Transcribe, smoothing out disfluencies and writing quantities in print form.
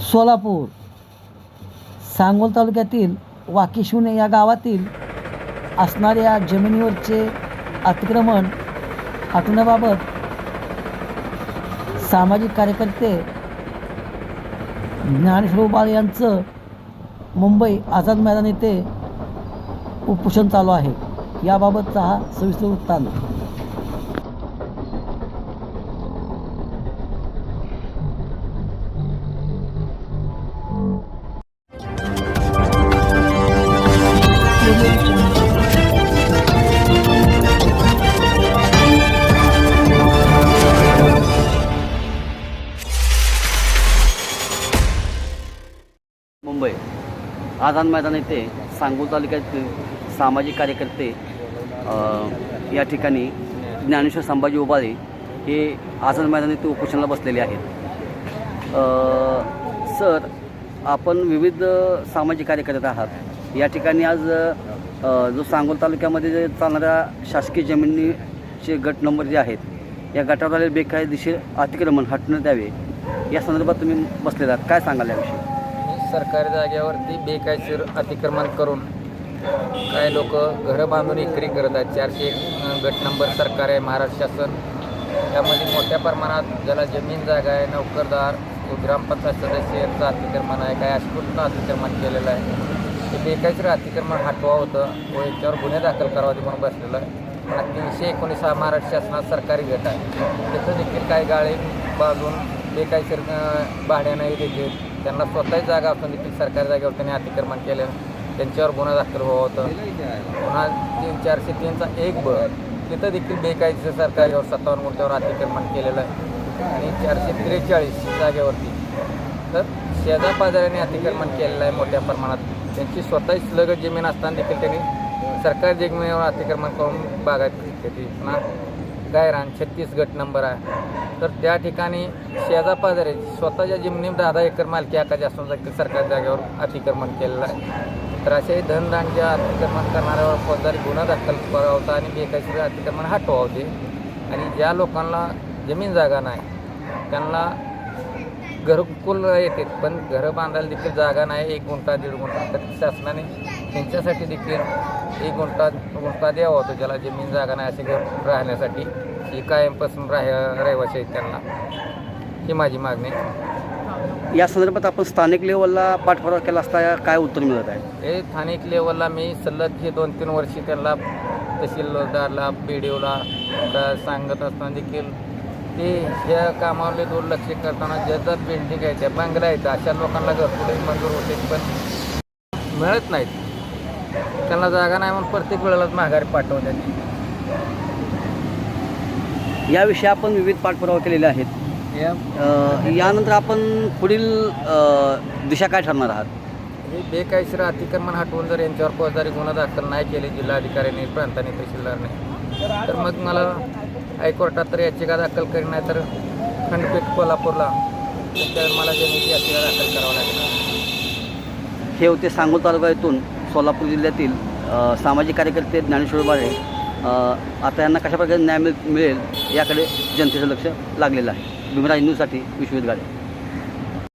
सोलापूर सांगोल तालुक्यातील वाकीशिवणे या गावातील असणाऱ्या जमिनीवरचे अतिक्रमण हटवण्याबाबत सामाजिक कार्यकर्ते ज्ञानेश्वर उबाळे यांचं मुंबई आझाद मैदान येथे उपोषण चालू आहे. याबाबतचा हा सविस्तर वृत्तांत. मुंबई आझाद मैदान येथे सांगोल तालुक्यातील सामाजिक कार्यकर्ते या ठिकाणी ज्ञानेश्वर संभाजी उबाळे हे आझाद मैदान येथे उपोषणाला बसलेले आहेत. सर, आपण विविध सामाजिक कार्यकर्ते आहात. या ठिकाणी आज जो सांगोल तालुक्यामध्ये जे चालणाऱ्या शासकीय जमिनीचे गट नंबर जे आहेत या गटावर आलेले बेकायदेशीर अतिक्रमण हटवण्यात यावे या संदर्भात तुम्ही बसलेला आहात. काय सांगाल याविषयी? सरकारी जागेवरती बेकायदेशीर अतिक्रमण करून काही लोक घरं बांधून विक्री करत आहेत. 401 गट नंबर सरकार आहे, महाराष्ट्र शासन. त्यामध्ये मोठ्या प्रमाणात ज्याला जमीन जागा आहे, नोकरदार, ग्रामपंचायत सदस्य यांचं अतिक्रमण आहे, काही अस्फुटनं अतिक्रमण केलेलं आहे. ते बेकायदेशीर अतिक्रमण हटवावं होतं व याच्यावर गुन्हे दाखल करावे म्हणून बसलेलं आहे. पण 319 हा महाराष्ट्र शासनात सरकारी गट आहे. तिथं देखील काही गाळे बांधून बेकायदेशीर भाड्यानंही देखील त्यांना स्वतःची जागा असून देखील सरकारी जागेवर त्यांनी अतिक्रमण केलं. त्यांच्यावर गुन्हा दाखल व्हावा होतं. पुन्हा 403चा 1 तिथं देखील बेकायदेशीर सरकारीवर 57 गुंठ्यावर अतिक्रमण केलेलं आहे. आणि 443 जागेवरती तर शेजापाजाऱ्यांनी अतिक्रमण केलेलं आहे मोठ्या प्रमाणात. त्यांची स्वतःची लगत जमीन असताना देखील त्यांनी सरकारी जमिनीवर अतिक्रमण करून बागायत घेतली. पुन्हा गायरान 36 गट नंबर आहे. तर त्या ठिकाणी शेजापाजारी स्वतःच्या जमिनीत 10 एकर मालकी हक्काची असून देखील सरकारी जागेवर अतिक्रमण केलेलं आहे. तर असे धनदांडच्या अतिक्रमण करणाऱ्यावर फौजदारी गुन्हा दाखल करावा होता आणि बेकायदेशीर अतिक्रमण हटवा होते. आणि ज्या लोकांना जमीन जागा नाही त्यांना घरकुल येते पण घरं बांधायला देखील जागा नाही, 1 गुंठा 1.5 गुंठा, तर शासनाने त्यांच्यासाठी देखील 1 गुंठा द्यावा होतो ज्याला जमीन जागा नाही असे घर राहण्यासाठी. ही कायमपासून रहिवासी आहेत त्यांना. ही माझी मागणी. या संदर्भात आपण स्थानिक लेवलला पाठपुरावा केला असता काय उत्तर मिळत आहे? हे स्थानिक लेवलला मी सलग हे 2-3 वर्षी त्यांना तहसीलदारला BDOला सांगत असताना देखील ते ह्या कामावरले दुर्लक्ष करताना ज्याचा बिल्डिंग आहे त्या बांगला आहेत अशा लोकांना घरकुलही मंजूर होते पण मिळत नाहीत. त्यांना जागा नाही म्हणून प्रत्येक वेळेलाच माघारी पाठवतात. याविषयी आपण विविध पाठपुरावा केलेले आहेत. यानंतर आपण पुढील दिशा काय ठरणार आहात? हे बेकायदेशीर अतिक्रमण हटवून जर यांच्यावर फौजदारी गुन्हा दाखल नाही केले जिल्हाधिकाऱ्यांनी, प्रांतांनी, तहसीलदारने तर मग मला हायकोर्टात तर याचिका दाखल करी नाही तर खंडपीठ कोल्हापूरला त्याच्यावर मला जमिनीची याचिका दाखल करावं लागेल. हे होते सांगोल तालुका येथून सोलापूर जिल्ह्यातील सामाजिक कार्यकर्ते ज्ञानेश्वर उबाळे. आता यांना कशाप्रकारे न्याय मिळेल याकडे जनतेचं लक्ष लागलेलं आहे. भीमराज न्यूजसाठी विश्वजित गाडे.